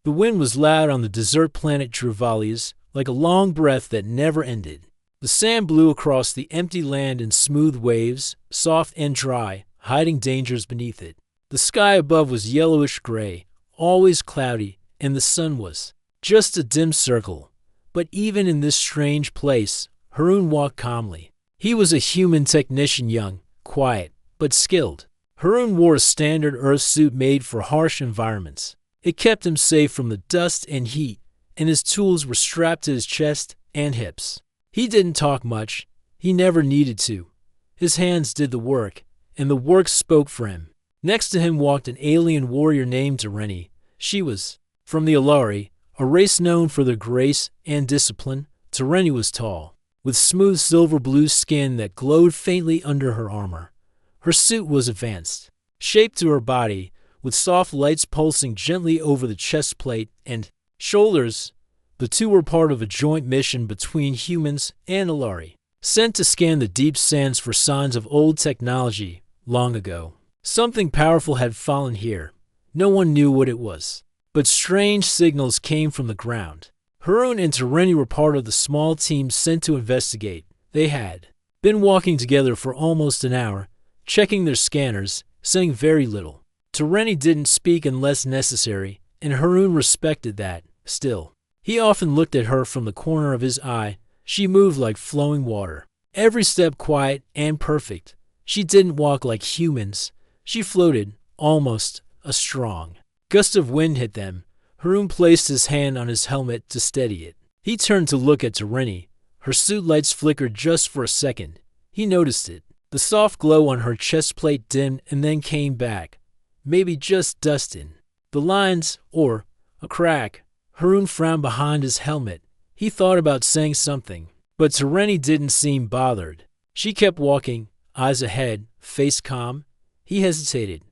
The wind was loud on the desert planet Travalius, like a long breath that never ended. The sand blew across the empty land in smooth waves, soft and dry, hiding dangers beneath it. The sky above was yellowish gray, always cloudy, and the sun was just a dim circle. But even in this strange place, Haroun walked calmly. He was a human technician, young, quiet, but skilled. Haroun wore a standard Earth suit made for harsh environments. It kept him safe from the dust and heat, and his tools were strapped to his chest and hips. He didn't talk much. He never needed to. His hands did the work, and the work spoke for him. Next to him walked an alien warrior named Tereni. She was from the Alari, a race known for their grace and discipline. Tereni was tall, with smooth silver-blue skin that glowed faintly under her armor. Her suit was advanced, shaped to her body, with soft lights pulsing gently over the chest plate and shoulders. The two were part of a joint mission between humans and Alari, sent to scan the deep sands for signs of old technology long ago. Something powerful had fallen here. No one knew what it was, but strange signals came from the ground. Haroun and Tereni were part of the small team sent to investigate. They had been walking together for almost an hour, checking their scanners, saying very little. Tereni didn't speak unless necessary, and Haroun respected that. Still, he often looked at her from the corner of his eye. She moved like flowing water, every step quiet and perfect. She didn't walk like humans. She floated, almost. A strong gust of wind hit them. Haroun placed his hand on his helmet to steady it. He turned to look at Tereni. Her suit lights flickered just for a second. He noticed it. The soft glow on her chest plate dimmed and then came back. Maybe just dust in the lines, or a crack. Haroun frowned behind his helmet. He thought about saying something, but Tereni didn't seem bothered. She kept walking, eyes ahead, face calm. He hesitated.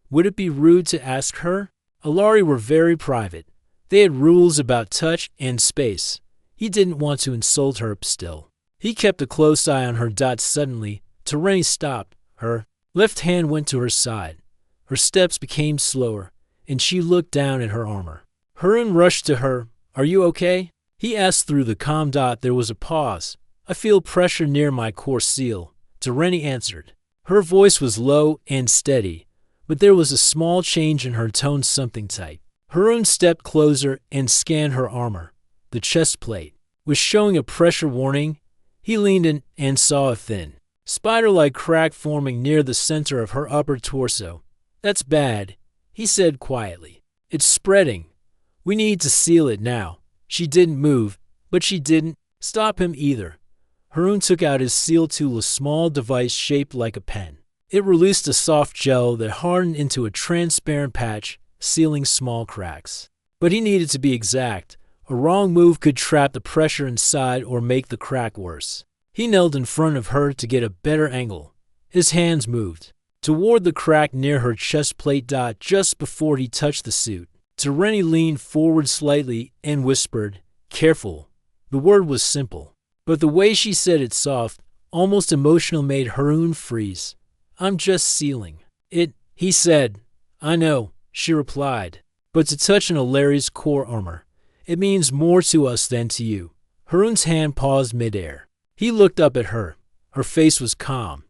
Would it be rude to ask her? Alari were very private. They had rules about touch and space. He didn't want to insult her still. He kept a close eye on her. Suddenly, Tereni stopped. Her left hand went to her side. Her steps became slower, and she looked down at her armor. Haroun rushed to her. Are you okay? He asked through the comm. There was a pause. I feel pressure near my core seal, Tereni answered. Her voice was low and steady, but there was a small change in her tone, something tight. Haroun stepped closer and scanned her armor. The chest plate was showing a pressure warning. He leaned in and saw a thin, spider-like crack forming near the center of her upper torso. That's bad, he said quietly. It's spreading. We need to seal it now. She didn't move, but she didn't stop him either. Haroun took out his seal tool, a small device shaped like a pen. It released a soft gel that hardened into a transparent patch, sealing small cracks. But he needed to be exact. A wrong move could trap the pressure inside or make the crack worse. He knelt in front of her to get a better angle. His hands moved toward the crack near her chest plate. Just before he touched the suit, Tereni leaned forward slightly and whispered, "Careful." The word was simple, but the way she said it, soft, almost emotional, made Haroun freeze. I'm just sealing it, he said. I know, she replied, but to touch an Alari's core armor, it means more to us than to you. Haroun's hand paused midair. He looked up at her. Her face was calm,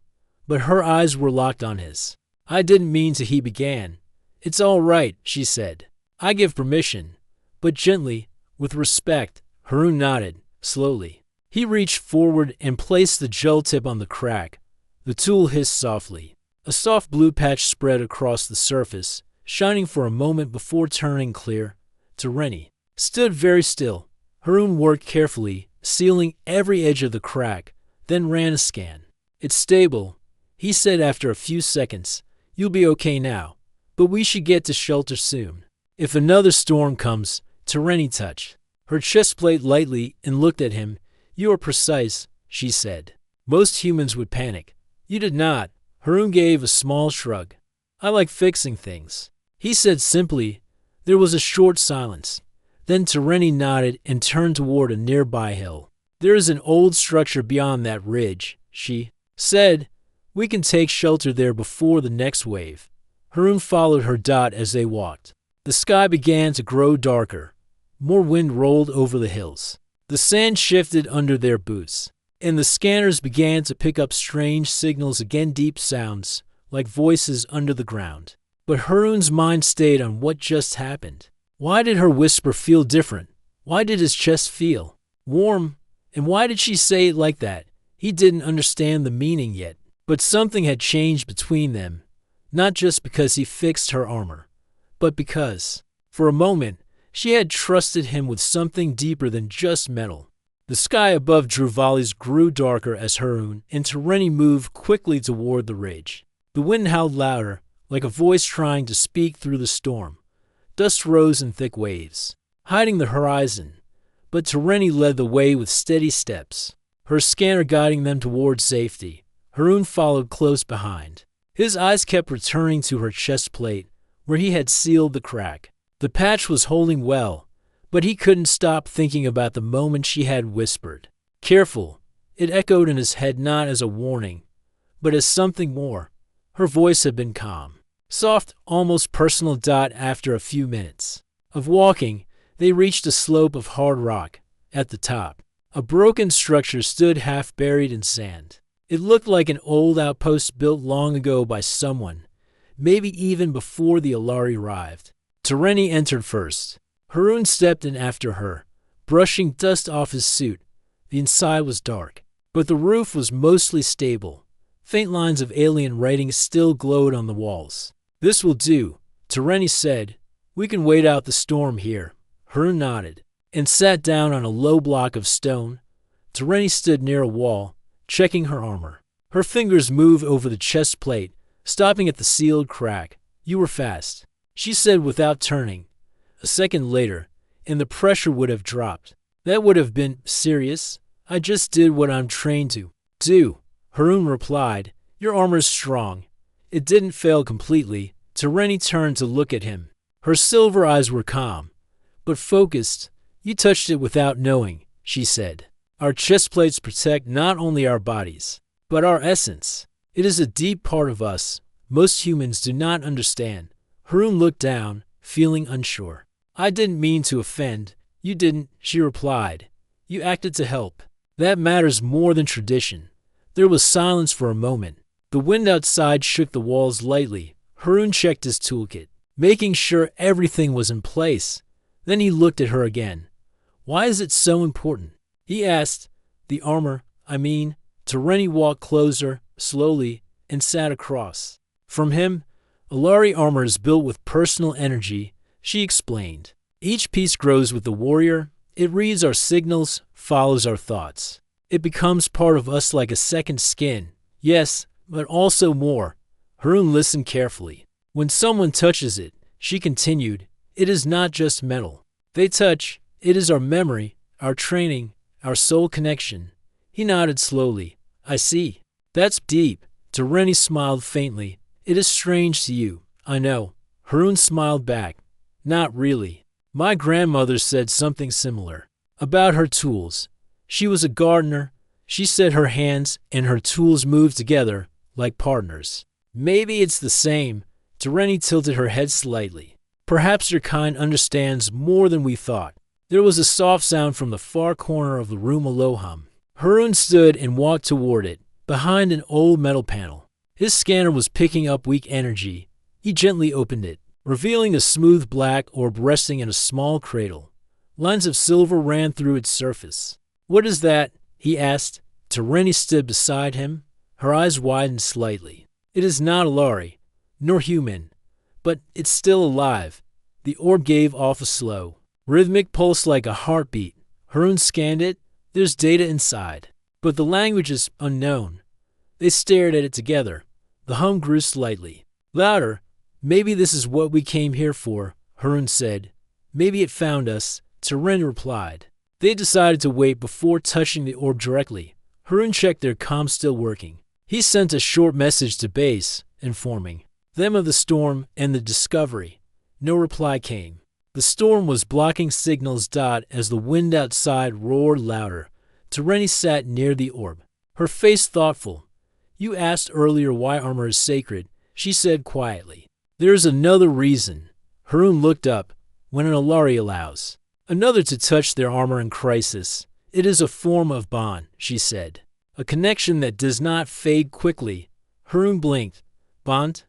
but her eyes were locked on his. I didn't mean to, he began. It's all right, she said. I give permission, but gently, with respect. Haroun nodded, slowly. He reached forward and placed the gel tip on the crack. The tool hissed softly. A soft blue patch spread across the surface, shining for a moment before turning clear. Tereni stood very still. Haroun worked carefully, sealing every edge of the crack, then ran a scan. It's stable, he said after a few seconds. You'll be okay now, but we should get to shelter soon. If another storm comes, Tereni touched her chest plate lightly and looked at him. You are precise, she said. Most humans would panic. You did not. Haroun gave a small shrug. I like fixing things, he said simply. There was a short silence. Then Tereni nodded and turned toward a nearby hill. There is an old structure beyond that ridge, she said. We can take shelter there before the next wave. Haroun followed her. As they walked The sky began to grow darker. More wind rolled over the hills. The sand shifted under their boots, and the scanners began to pick up strange signals, again deep sounds, like voices under the ground. But Haroon's mind stayed on what just happened. Why did her whisper feel different? Why did his chest feel warm? And why did she say it like that? He didn't understand the meaning yet, but something had changed between them, not just because he fixed her armor, but because, for a moment, she had trusted him with something deeper than just metal. The sky above Druvali's grew darker as Haroon and Tereni moved quickly toward the ridge. The wind howled louder, like a voice trying to speak through the storm. Dust rose in thick waves, hiding the horizon, but Tereni led the way with steady steps, her scanner guiding them toward safety. Haroon followed close behind. His eyes kept returning to her chest plate, where he had sealed the crack. The patch was holding well, but he couldn't stop thinking about the moment she had whispered. Careful, it echoed in his head not as a warning, but as something more. Her voice had been calm, soft, almost personal. After a few minutes of walking, they reached a slope of hard rock. At the top, a broken structure stood half buried in sand. It looked like an old outpost built long ago by someone, maybe even before the Alari arrived. Tereni entered first. Haroon stepped in after her, brushing dust off his suit. The inside was dark, but the roof was mostly stable. Faint lines of alien writing still glowed on the walls. "This will do," Tereni said. "We can wait out the storm here." Haroon nodded and sat down on a low block of stone. Tereni stood near a wall, checking her armor. Her fingers moved over the chest plate, stopping at the sealed crack. "You were fast," she said without turning. A second later, and the pressure would have dropped. "That would have been serious. I just did what I'm trained to do," Haroon replied. "Your armor's strong." It didn't fail completely. Tereni turned to look at him. Her silver eyes were calm, but focused. "You touched it without knowing," she said. "Our chest plates protect not only our bodies, but our essence. It is a deep part of us. Most humans do not understand." Haroon looked down, feeling unsure. "I didn't mean to offend." "You didn't," she replied. "You acted to help. That matters more than tradition." There was silence for a moment. The wind outside shook the walls lightly. Haroon checked his toolkit, making sure everything was in place. Then he looked at her again. "Why is it so important?" he asked. "The armor, I mean." Tereni walked closer, slowly, and sat across from him. "Alari armor is built with personal energy," she explained. "Each piece grows with the warrior. It reads our signals, follows our thoughts. It becomes part of us like a second skin. Yes, but also more." Haroon listened carefully. "When someone touches it," she continued, "it is not just metal. They touch. It is our memory, our training, our soul connection." He nodded slowly. "I see. That's deep." Tereni smiled faintly. "It is strange to you, I know." Haroon smiled back. "Not really. My grandmother said something similar about her tools. She was a gardener. She said her hands and her tools moved together like partners." "Maybe it's the same." Tereni tilted her head slightly. "Perhaps your kind understands more than we thought." There was a soft sound from the far corner of the room, a low hum. Haroon stood and walked toward it, behind an old metal panel. His scanner was picking up weak energy. He gently opened it, revealing a smooth black orb resting in a small cradle. Lines of silver ran through its surface. "What is that?" he asked. Tereni stood beside him. Her eyes widened slightly. "It is not Alari, nor human, but it's still alive." The orb gave off a slow, rhythmic pulse like a heartbeat. Haroon scanned it. "There's data inside, but the language is unknown." They stared at it together. The hum grew slightly louder. "Maybe this is what we came here for," Haroon said. "Maybe it found us," Tereni replied. They decided to wait before touching the orb directly. Haroon checked their comms still working. He sent a short message to base, informing them of the storm and the discovery. No reply came. The storm was blocking signals. As the wind outside roared louder, Tereni sat near the orb, her face thoughtful. "You asked earlier why armor is sacred," she said quietly. "There's another reason." Harun looked up. When an Alari allows another to touch their armor in crisis, it is a form of bond, she said. A connection that does not fade quickly. Harun blinked. Bond?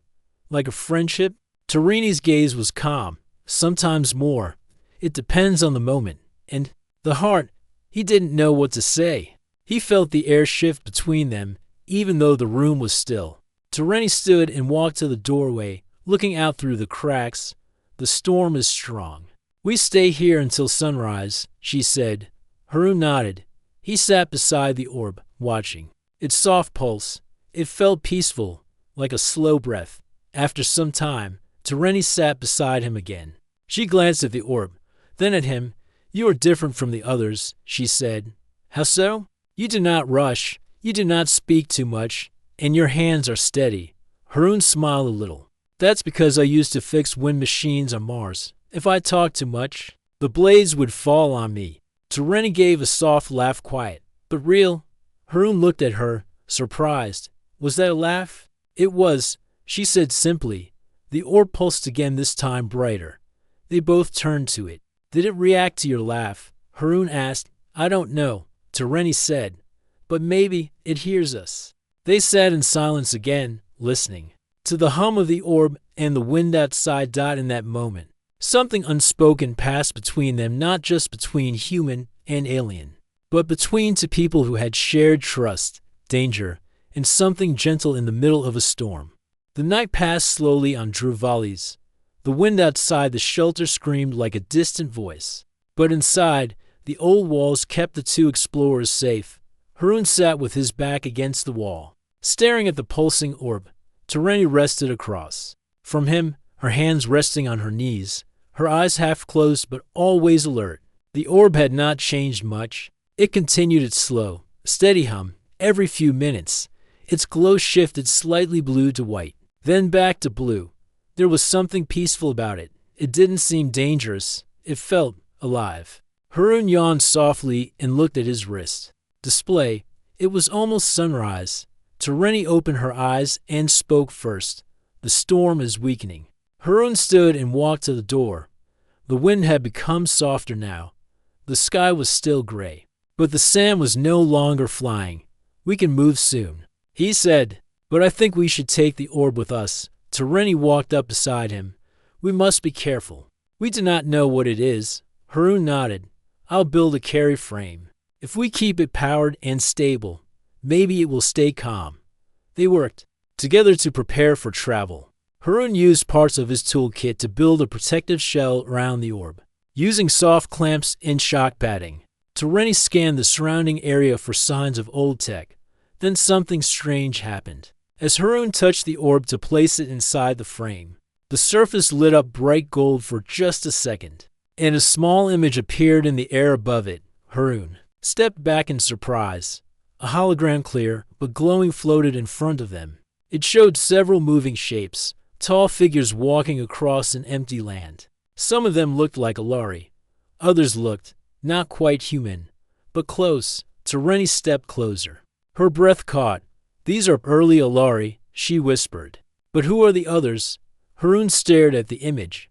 Like a friendship? Tarini's gaze was calm. Sometimes more. It depends on the moment. And the heart, he didn't know what to say. He felt the air shift between them, even though the room was still. Tarini stood and walked to the doorway, looking out through the cracks. The storm is strong. We stay here until sunrise, she said. Harun nodded. He sat beside the orb, watching its soft pulse. It felt peaceful, like a slow breath. After some time, Tarini sat beside him again. She glanced at the orb, then at him. You are different from the others, she said. How so? You do not rush, you do not speak too much, and your hands are steady. Harun smiled a little. That's because I used to fix wind machines on Mars. If I talked too much, the blades would fall on me. Tarini gave a soft laugh, quiet, but real. Harun looked at her, surprised. Was that a laugh? It was, she said simply. The orb pulsed again, this time brighter. They both turned to it. Did it react to your laugh? Harun asked. I don't know, Tarini said, but maybe it hears us. They sat in silence again, listening to the hum of the orb and the wind outside. In that moment, something unspoken passed between them, not just between human and alien, but between two people who had shared trust, danger, and something gentle in the middle of a storm. The night passed slowly on Druvalis. The wind outside the shelter screamed like a distant voice, but inside, the old walls kept the two explorers safe. Harun sat with his back against the wall, staring at the pulsing orb. Tarini rested across from him, her hands resting on her knees, her eyes half closed but always alert. The orb had not changed much. It continued its slow, steady hum. Every few minutes, its glow shifted slightly blue to white, then back to blue. There was something peaceful about it. It didn't seem dangerous. It felt alive. Harun yawned softly and looked at his wrist display. It was almost sunrise. Tarini opened her eyes and spoke first. The storm is weakening. Harun stood and walked to the door. The wind had become softer now. The sky was still gray, but the sand was no longer flying. We can move soon, he said, but I think we should take the orb with us. Tarini walked up beside him. We must be careful. We do not know what it is. Harun nodded. I'll build a carry frame. If we keep it powered and stable, maybe it will stay calm. They worked together to prepare for travel. Harun used parts of his toolkit to build a protective shell around the orb, using soft clamps and shock padding. Tarini scanned the surrounding area for signs of old tech. Then something strange happened. As Harun touched the orb to place it inside the frame, the surface lit up bright gold for just a second, and a small image appeared in the air above it. Harun stepped back in surprise. A hologram, clear but glowing, floated in front of them. It showed several moving shapes, tall figures walking across an empty land. Some of them looked like Alari. Others looked not quite human, but close. Tarini stepped closer. Her breath caught. These are early Alari, she whispered. But who are the others? Harun stared at the image.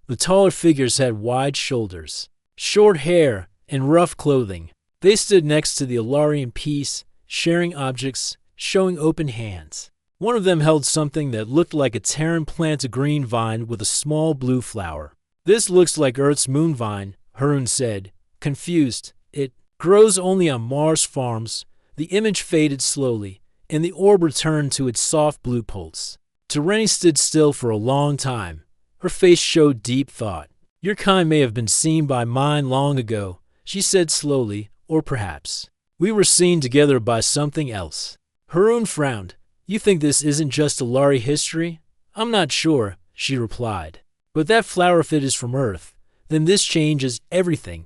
The taller figures had wide shoulders, short hair, and rough clothing. They stood next to the Alari in peace, sharing objects, showing open hands. One of them held something that looked like a Terran plant, a green vine with a small blue flower. This looks like Earth's moon vine, Harun said, confused. It grows only on Mars farms. The image faded slowly, and the orb returned to its soft blue pulse. Tarini stood still for a long time. Her face showed deep thought. Your kind may have been seen by mine long ago, she said slowly, or perhaps we were seen together by something else. Harun frowned. You think this isn't just Alari history? I'm not sure, she replied. But that flower fit is from Earth. Then this changes everything.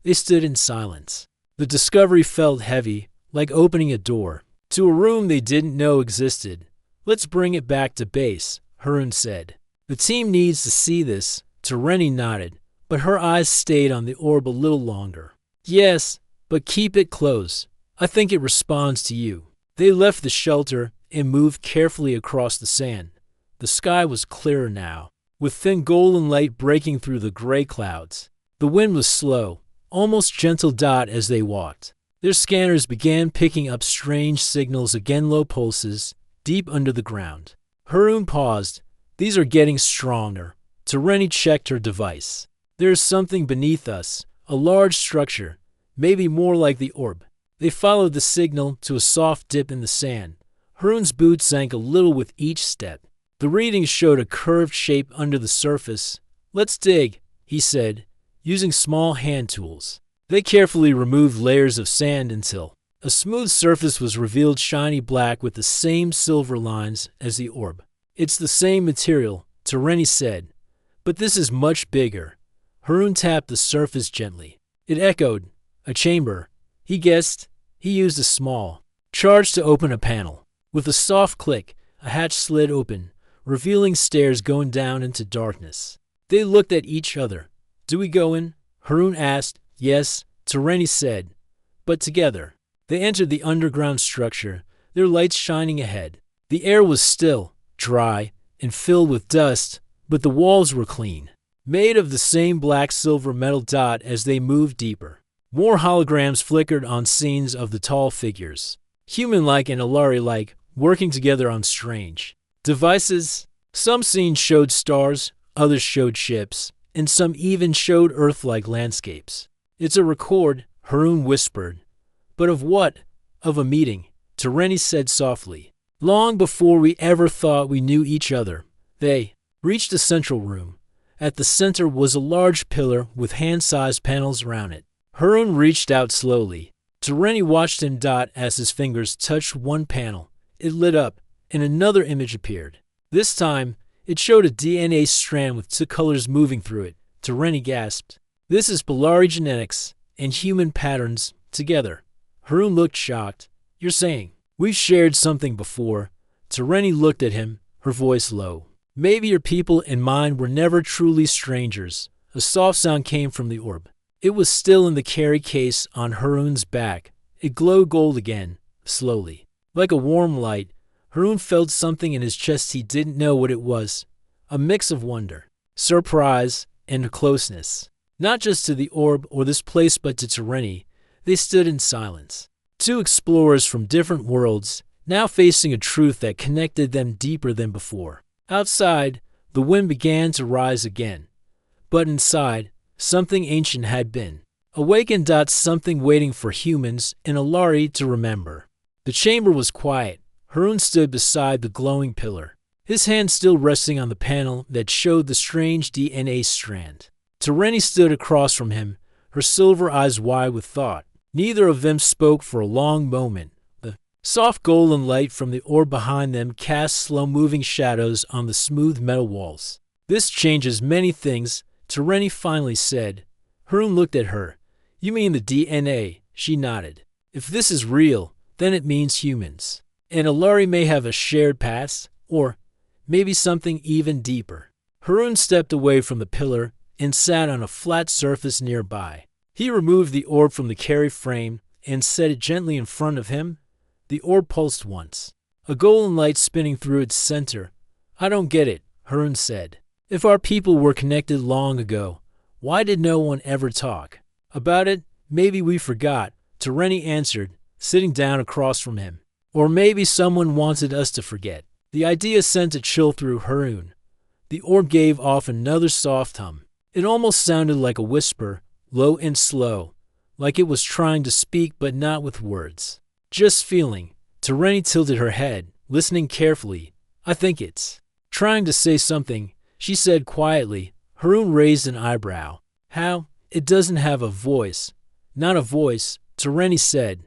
They stood in silence. The discovery felt heavy, like opening a door to a room they didn't know existed. Let's bring it back to base, Harun said. The team needs to see this. Tarini nodded, but her eyes stayed on the orb a little longer. Yes, but keep it close. I think it responds to you. They left the shelter and moved carefully across the sand. The sky was clearer now. with thin golden light breaking through the gray clouds. The wind was slow, almost gentle as they walked. Their scanners began picking up strange signals again, low pulses, deep under the ground. Harun paused. These are getting stronger. Tereni checked her device. There is something beneath us, a large structure, maybe more like the orb. They followed the signal to a soft dip in the sand. Harun's boots sank a little with each step. The readings showed a curved shape under the surface. Let's dig, he said, using small hand tools. They carefully removed layers of sand until a smooth surface was revealed, shiny black with the same silver lines as the orb. It's the same material, Tereni said, but this is much bigger. Harun tapped the surface gently. It echoed. A chamber. He guessed. He used a small charge to open a panel. With a soft click, a hatch slid open, revealing stairs going down into darkness. They looked at each other. Do we go in? Harun asked. Yes, Tereni said, but together. They entered the underground structure, their lights shining ahead. The air was still, dry, and filled with dust, but the walls were clean, made of the same black-silver metal as they moved deeper. More holograms flickered on scenes of the tall figures, human-like and Alari-like, working together on strange devices. Some scenes showed stars, others showed ships, and some even showed Earth-like landscapes. It's a record, Harun whispered. But of what? Of a meeting, Tereni said softly. Long before we ever thought we knew each other. They reached the central room. At the center was a large pillar with hand-sized panels around it. Harun reached out slowly. Tereni watched him as his fingers touched one panel. It lit up, and another image appeared. This time, it showed a DNA strand with two colors moving through it. Tereni gasped. This is Polari genetics and human patterns together. Harun looked shocked. You're saying we've shared something before? Tereni looked at him, her voice low. Maybe your people and mine were never truly strangers. A soft sound came from the orb. It was still in the carry case on Harun's back. It glowed gold again, slowly. Like a warm light, Harun felt something in his chest. He didn't know what it was. A mix of wonder, surprise, and closeness. Not just to the orb or this place, but to Tereni. They stood in silence. Two explorers from different worlds, now facing a truth that connected them deeper than before. Outside, the wind began to rise again. But inside, something ancient had been awakened. Something waiting for humans and Alari to remember. The chamber was quiet. Harun stood beside the glowing pillar, his hand still resting on the panel that showed the strange DNA strand. Tereni stood across from him, her silver eyes wide with thought. Neither of them spoke for a long moment. The soft golden light from the orb behind them cast slow-moving shadows on the smooth metal walls. This changes many things, Tereni finally said. Harun looked at her. You mean the DNA? She nodded. If this is real, then it means humans. And Alari may have a shared past, or maybe something even deeper. Harun stepped away from the pillar and sat on a flat surface nearby. He removed the orb from the carry frame and set it gently in front of him. The orb pulsed once, a golden light spinning through its center. I don't get it, Harun said. If our people were connected long ago, why did no one ever talk about it? Maybe we forgot, Tereni answered, sitting down across from him. Or maybe someone wanted us to forget. The idea sent a chill through Harun. The orb gave off another soft hum. It almost sounded like a whisper, low and slow, like it was trying to speak but not with words. Just feeling. Tereni tilted her head, listening carefully. I think it's trying to say something, she said quietly. Harun raised an eyebrow. How? It doesn't have a voice. Not a voice, Tereni said,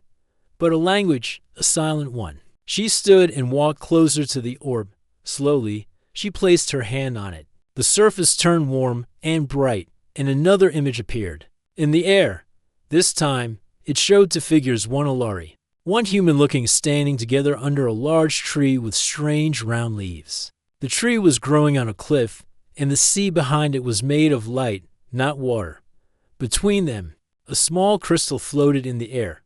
but a language, a silent one. She stood and walked closer to the orb. Slowly, she placed her hand on it. The surface turned warm and bright, and another image appeared. In the air. This time, it showed two figures, one Alari, one human-looking, standing together under a large tree with strange round leaves. The tree was growing on a cliff, and the sea behind it was made of light, not water. Between them, a small crystal floated in the air.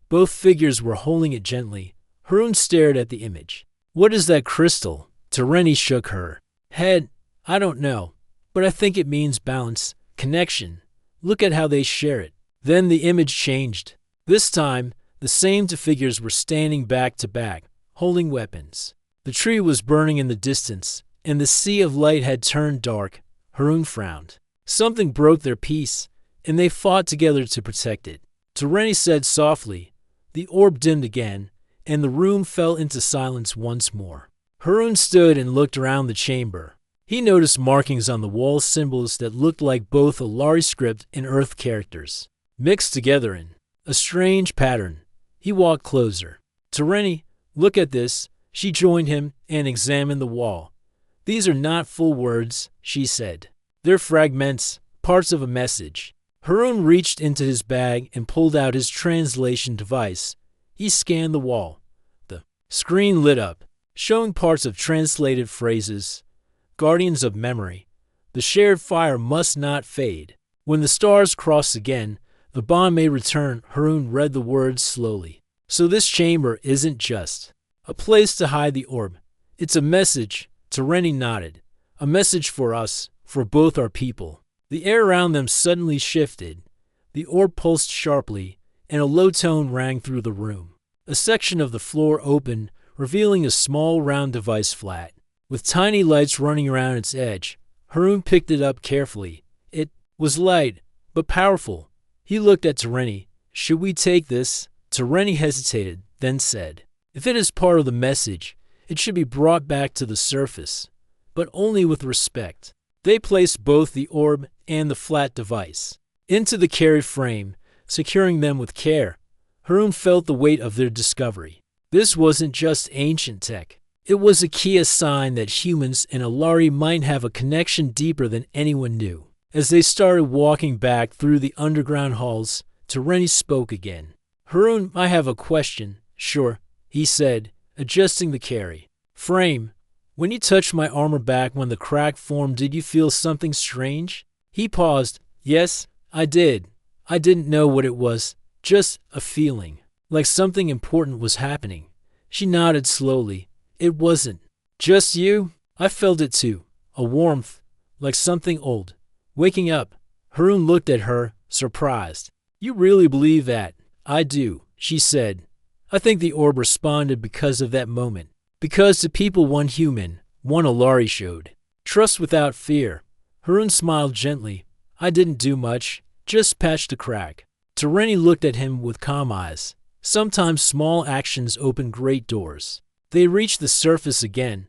Both figures were holding it gently. Harun stared at the image. What is that crystal? Tereni shook her head. I don't know, but I think it means balance, connection. Look at how they share it. Then the image changed. This time, the same two figures were standing back to back, holding weapons. The tree was burning in the distance, and the sea of light had turned dark. Harun frowned. Something broke their peace, and they fought together to protect it. Tereni said softly. The orb dimmed again, and the room fell into silence once more. Harun stood and looked around the chamber. He noticed markings on the wall, symbols that looked like both Alari script and Earth characters, mixed together in a strange pattern. He walked closer. Tereni, look at this. She joined him and examined the wall. These are not full words, she said. They're fragments, parts of a message. Harun reached into his bag and pulled out his translation device. He scanned the wall. The screen lit up, showing parts of translated phrases. Guardians of memory. The shared fire must not fade. When the stars cross again, the bond may return. Harun read the words slowly. So this chamber isn't just a place to hide the orb. It's a message. Tereni nodded. A message for us, for both our people. The air around them suddenly shifted. The orb pulsed sharply, and a low tone rang through the room. A section of the floor opened, revealing a small round device flat, with tiny lights running around its edge. Harun picked it up carefully. It was light, but powerful. He looked at Tereni. Should we take this? Tereni hesitated, then said, if it is part of the message, it should be brought back to the surface, but only with respect. They placed both the orb and the flat device into the carry frame, securing them with care. Harun felt the weight of their discovery. This wasn't just ancient tech. It was a key sign that humans and Alari might have a connection deeper than anyone knew. As they started walking back through the underground halls, Tereni spoke again. Harun, I have a question. Sure, he said, adjusting the carry frame. When you touched my armor back when the crack formed, did you feel something strange? He paused. Yes, I did. I didn't know what it was. Just a feeling, like something important was happening. She nodded slowly. It wasn't just you. I felt it too. A warmth, like something old. Waking up. Harun looked at her, surprised. You really believe that? I do, she said. I think the orb responded because of that moment. Because the people one human, one Alari showed. Trust without fear. Harun smiled gently. I didn't do much, just patched a crack. Tereni looked at him with calm eyes. Sometimes small actions open great doors. They reached the surface again.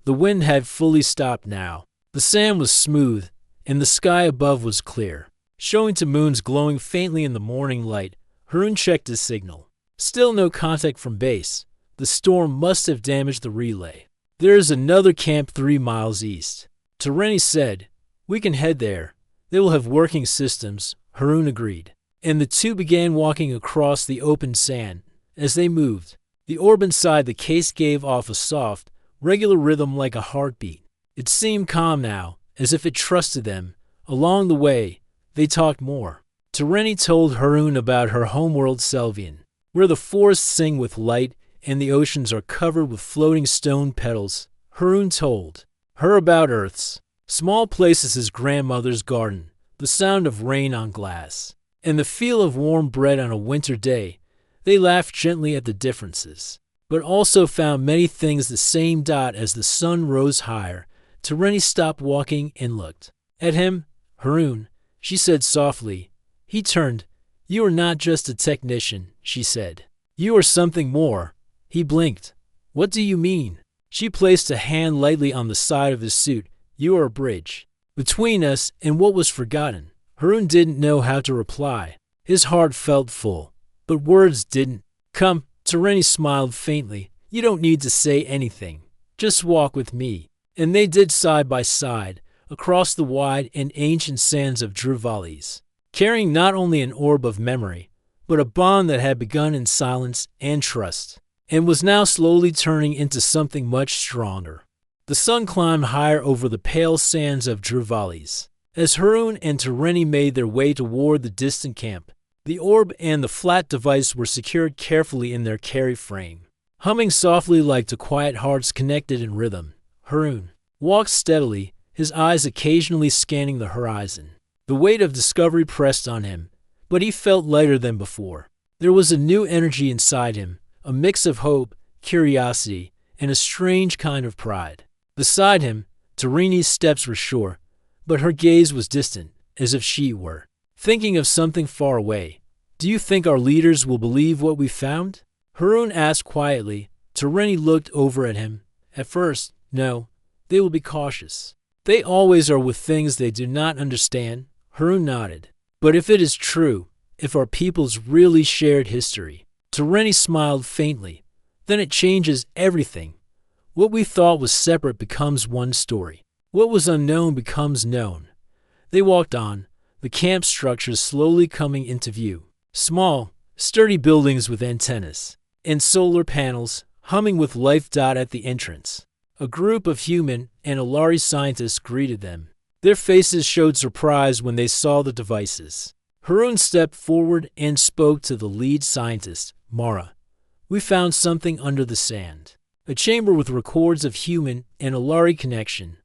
The wind had fully stopped now. The sand was smooth, and the sky above was clear, showing two moons glowing faintly in the morning light. Harun checked his signal. Still no contact from base. The storm must have damaged the relay. There is another camp 3 miles east. Tereni said, we can head there. They will have working systems. Harun agreed. And the two began walking across the open sand. As they moved, the orb inside the case gave off a soft, regular rhythm like a heartbeat. It seemed calm now, as if it trusted them. Along the way, they talked more. Tereni told Harun about her homeworld Selvian, where the forests sing with light and the oceans are covered with floating stone petals. Harun told her about Earth's small places, his grandmother's garden, the sound of rain on glass, and the feel of warm bread on a winter day. They laughed gently at the differences, but also found many things the same. As the sun rose higher, Tereni stopped walking and looked at him. Harun, she said softly. He turned. You are not just a technician, she said. You are something more. He blinked. What do you mean? She placed a hand lightly on the side of his suit. You are a bridge between us and what was forgotten. Harun didn't know how to reply. His heart felt full, but words didn't come. Tereni smiled faintly. You don't need to say anything. Just walk with me. And they did side by side, across the wide and ancient sands of Druvali's, carrying not only an orb of memory, but a bond that had begun in silence and trust, and was now slowly turning into something much stronger. The sun climbed higher over the pale sands of Druvali's. As Harun and Tereni made their way toward the distant camp, the orb and the flat device were secured carefully in their carry frame. Humming softly like two quiet hearts connected in rhythm, Harun walked steadily, his eyes occasionally scanning the horizon. The weight of discovery pressed on him, but he felt lighter than before. There was a new energy inside him, a mix of hope, curiosity, and a strange kind of pride. Beside him, Tarini's steps were sure, but her gaze was distant, as if she were thinking of something far away. "Do you think our leaders will believe what we found?" Harun asked quietly. Tarini looked over at him. "At first, no. They will be cautious. They always are with things they do not understand." Harun nodded. "But if it is true, if our peoples really shared history," Tarini smiled faintly, "then it changes everything. What we thought was separate becomes one story. What was unknown becomes known." They walked on, the camp structures slowly coming into view. Small, sturdy buildings with antennas and solar panels humming with life. At the entrance, a group of human and Alari scientists greeted them. Their faces showed surprise when they saw the devices. Harun stepped forward and spoke to the lead scientist, Mara. "We found something under the sand. A chamber with records of human and Alari connection.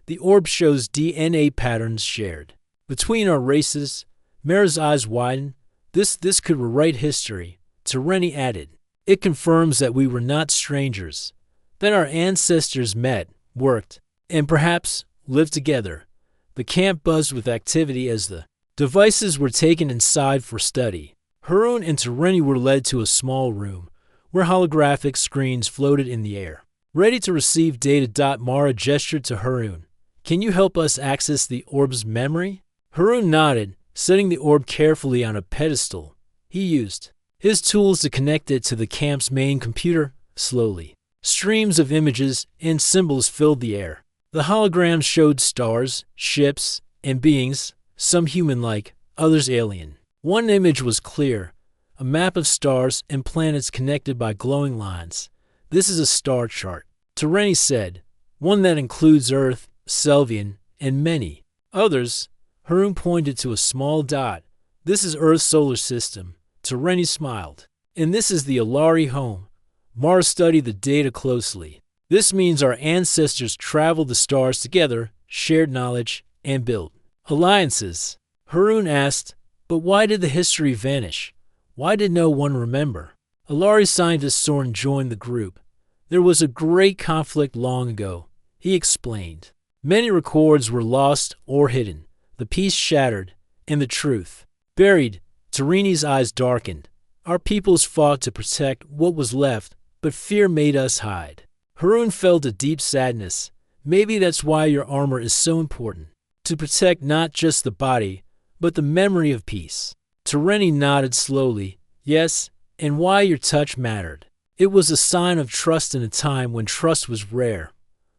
The orb shows DNA patterns shared between our races." Mara's eyes widened. This could rewrite history. Tarini added, "It confirms that we were not strangers, that our ancestors met, worked, and perhaps lived together." The camp buzzed with activity as the devices were taken inside for study. Harun and Tarini were led to a small room where holographic screens floated in the air, ready to receive data. Mara gestured to Harun. "Can you help us access the orb's memory?" Harun nodded, setting the orb carefully on a pedestal. He used his tools to connect it to the camp's main computer. Slowly, streams of images and symbols filled the air. The holograms showed stars, ships, and beings, some human-like, others alien. One image was clear, a map of stars and planets connected by glowing lines. "This is a star chart," Tarini said, "one that includes Earth, Selvian, and many others." Harun pointed to a small dot. "This is Earth's solar system." Tarini smiled. "And this is the Alari home." Mara studied the data closely. "This means our ancestors traveled the stars together, shared knowledge, and built alliances." Harun asked, "But why did the history vanish? Why did no one remember?" Alari scientist Soren joined the group. "There was a great conflict long ago," he explained. "Many records were lost or hidden. The peace shattered, and the truth buried." Tarini's eyes darkened. "Our peoples fought to protect what was left, but fear made us hide." Harun felt a deep sadness. "Maybe that's why your armor is so important. To protect not just the body, but the memory of peace." Tarini nodded slowly. "Yes, and why your touch mattered. It was a sign of trust in a time when trust was rare."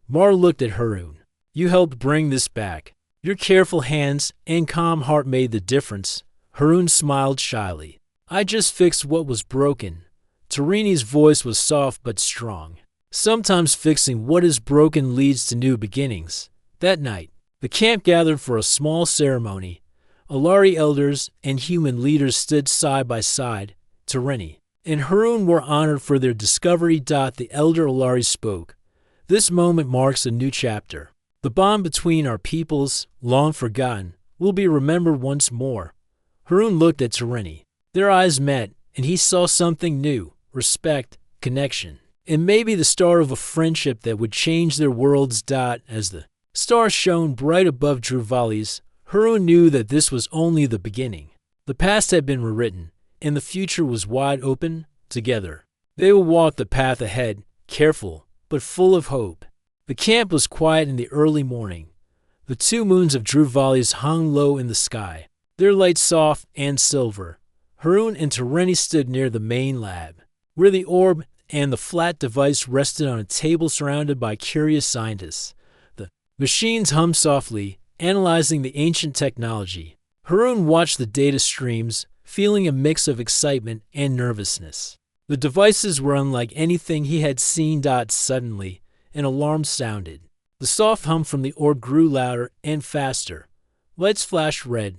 Mara looked at Harun. "You helped bring this back. Your careful hands and calm heart made the difference." Harun smiled shyly. "I just fixed what was broken." Tarini's voice was soft but strong. "Sometimes fixing what is broken leads to new beginnings." That night, the camp gathered for a small ceremony. Alari elders and human leaders stood side by side. Tarini and Harun were honored for their discovery. The elder Alari spoke. "This moment marks a new chapter. The bond between our peoples, long forgotten, will be remembered once more." Harun looked at Tarini. Their eyes met, and he saw something new: respect, connection, and maybe the start of a friendship that would change their worlds. As the stars shone bright above Druvali's, Harun knew that this was only the beginning. The past had been rewritten, and the future was wide open. Together, they would walk the path ahead, careful, but full of hope. The camp was quiet in the early morning. The two moons of Druvali's hung low in the sky, their light soft and silver. Harun and Tarini stood near the main lab, where the orb and the flat device rested on a table surrounded by curious scientists. The machines hummed softly, analyzing the ancient technology. Harun watched the data streams, feeling a mix of excitement and nervousness. The devices were unlike anything he had seen. Suddenly, an alarm sounded. The soft hum from the orb grew louder and faster. Lights flashed red.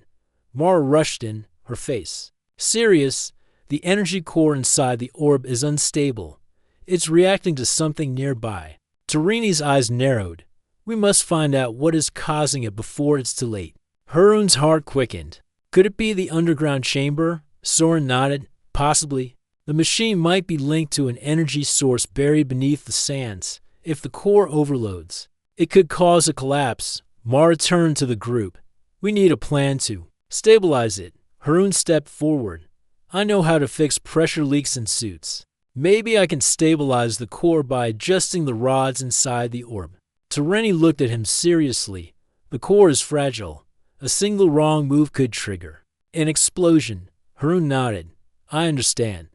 Mara rushed in, her face serious. "The energy core inside the orb is unstable. It's reacting to something nearby." Tarini's eyes narrowed. We must find out what is causing it before it's too late. Harun's heart quickened. Could it be the underground chamber? Soren nodded. Possibly. The machine might be linked to an energy source buried beneath the sands. If the core overloads, it could cause a collapse. Mara turned to the group. We need a plan to stabilize it. Harun stepped forward. I know how to fix pressure leaks in suits. Maybe I can stabilize the core by adjusting the rods inside the orb. Tereni looked at him seriously. The core is fragile. A single wrong move could trigger an explosion. Harun nodded. I understand.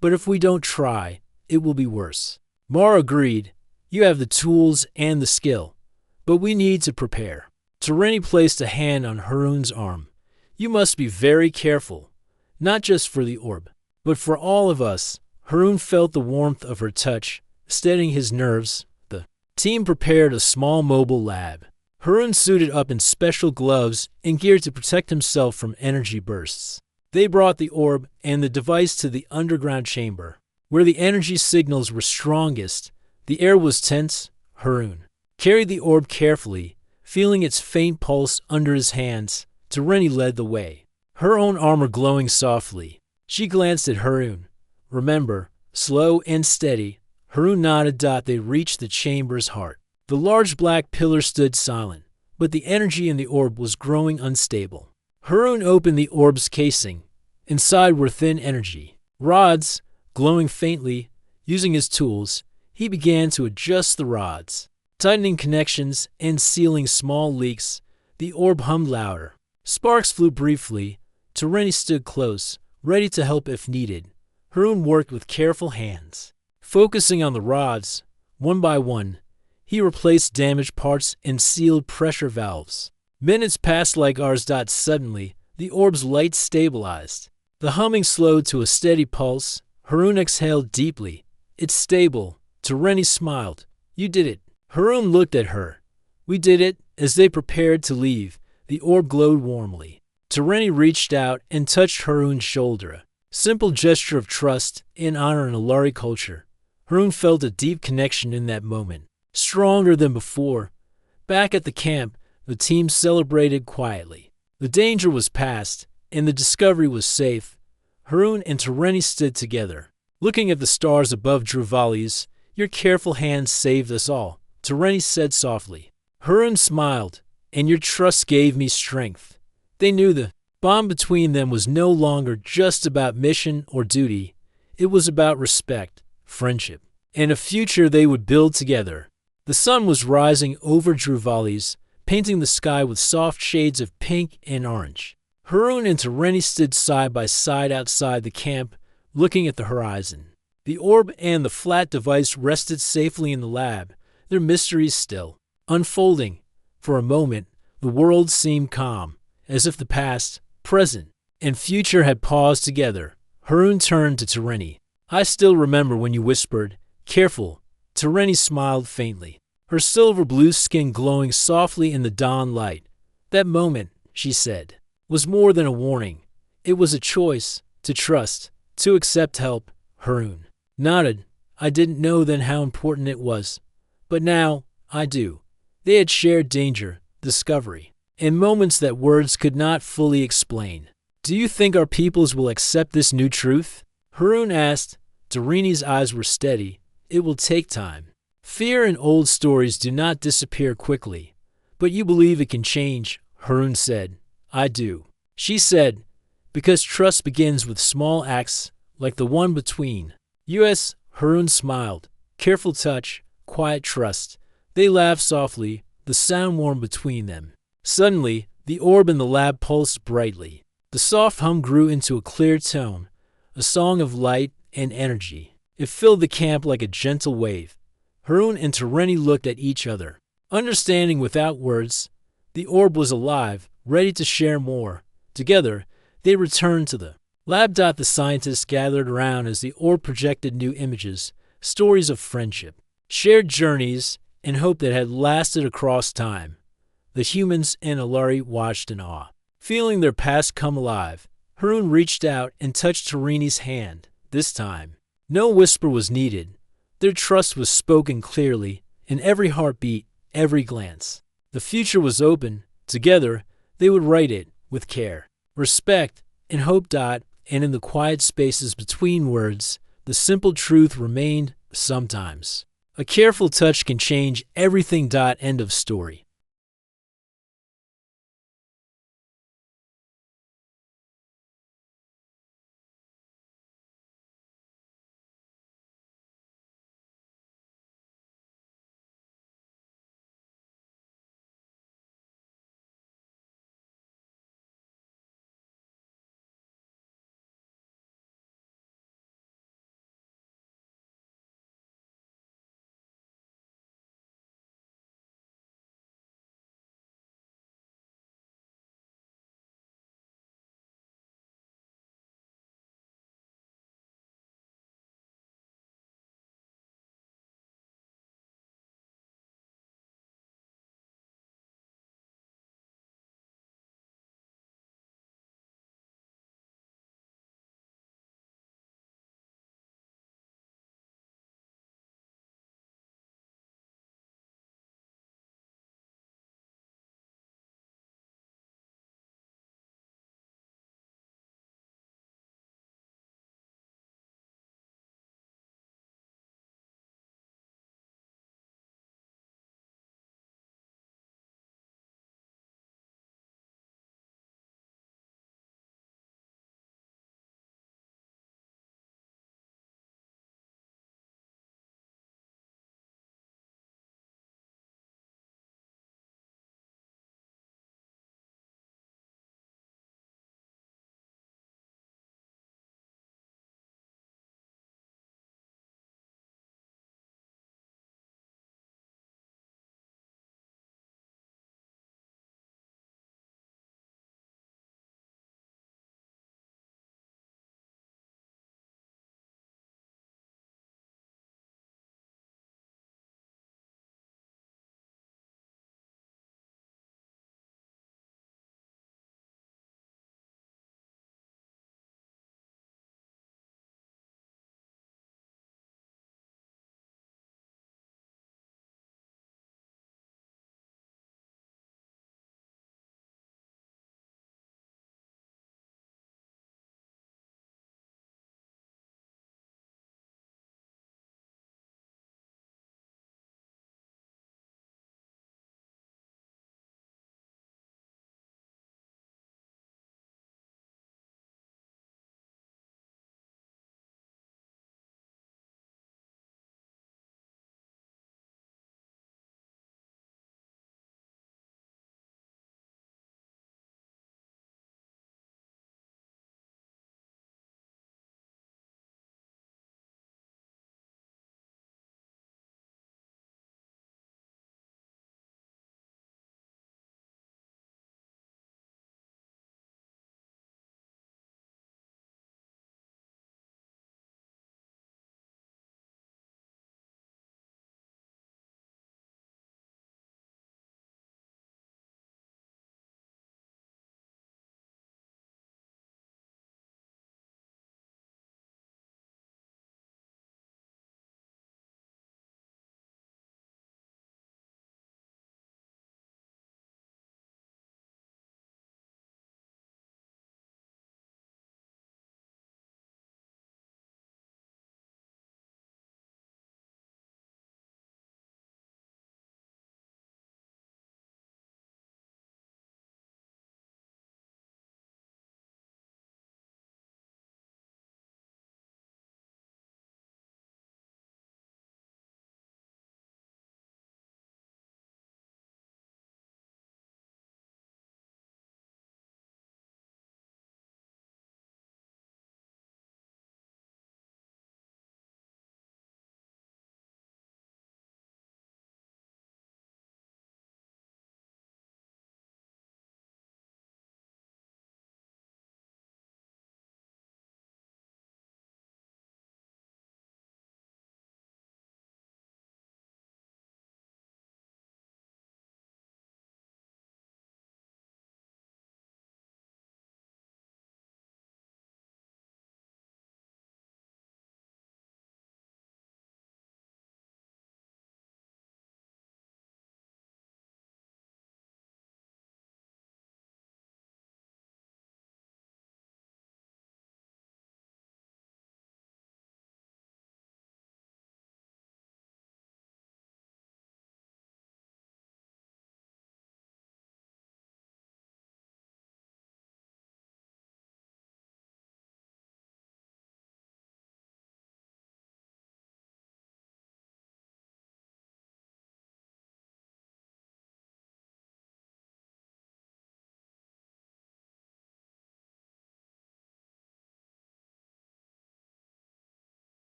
But if we don't try, it will be worse. Mara agreed. You have the tools and the skill. But we need to prepare. Tereni placed a hand on Harun's arm. You must be very careful. Not just for the orb, but for all of us. Harun felt the warmth of her touch, steadying his nerves. The team prepared a small mobile lab. Harun suited up in special gloves and gear to protect himself from energy bursts. They brought the orb and the device to the underground chamber. Where the energy signals were strongest, the air was tense. Harun carried the orb carefully, feeling its faint pulse under his hands. Tereni led the way, her own armor glowing softly. She glanced at Harun. Remember, slow and steady. Harun nodded. They reached the chamber's heart. The large black pillar stood silent, but the energy in the orb was growing unstable. Harun opened the orb's casing. Inside were thin energy rods, glowing faintly. Using his tools, he began to adjust the rods, tightening connections and sealing small leaks. The orb hummed louder. Sparks flew briefly. Tereni stood close, ready to help if needed. Harun worked with careful hands, focusing on the rods. One by one, he replaced damaged parts and sealed pressure valves. Minutes passed like hours. Suddenly, the orb's light stabilized. The humming slowed to a steady pulse. Harun exhaled deeply. It's stable. Tereni smiled. You did it. Harun looked at her. We did it. As they prepared to leave, the orb glowed warmly. Tereni reached out and touched Harun's shoulder. Simple gesture of trust and honor in Alari culture. Harun felt a deep connection in that moment, stronger than before. Back at the camp, the team celebrated quietly. The danger was past, and the discovery was safe. Harun and Tereni stood together, looking at the stars above Druvali's. Your careful hands saved us all, Tereni said softly. Harun smiled. And your trust gave me strength. They knew the bond between them was no longer just about mission or duty. It was about respect, friendship, and a future they would build together. The sun was rising over Druvali's, painting the sky with soft shades of pink and orange. Harun and Tereni stood side by side outside the camp, looking at the horizon. The orb and the flat device rested safely in the lab, their mysteries still unfolding. For a moment, the world seemed calm, as if the past, present, and future had paused together. Harun turned to Tereni. I still remember when you whispered, careful. Tereni smiled faintly, her silver blue skin glowing softly in the dawn light. That moment, she said, was more than a warning. It was a choice, to trust, to accept help. Harun nodded. I didn't know then how important it was. But now, I do. They had shared danger, discovery, and moments that words could not fully explain. Do you think our peoples will accept this new truth? Harun asked. Tereni's eyes were steady. It will take time. Fear and old stories do not disappear quickly. But you believe it can change, Harun said. I do. She said, because trust begins with small acts, like the one between us. Harun smiled. Careful touch, quiet trust. They laughed softly, the sound warm between them. Suddenly, the orb in the lab pulsed brightly. The soft hum grew into a clear tone, a song of light and energy. It filled the camp like a gentle wave. Harun and Tereni looked at each other, understanding without words. The orb was alive, ready to share more. Together, they returned to the lab. The scientists gathered around as the orb projected new images, stories of friendship, shared journeys, and hope that had lasted across time. The humans and Alari watched in awe, feeling their past come alive. Harun reached out and touched Tereni's hand. This time, no whisper was needed. Their trust was spoken clearly in every heartbeat, every glance. The future was open. Together, they would write it with care, respect, and hope. And in the quiet spaces between words, the simple truth remained sometimes. A careful touch can change everything. End of story.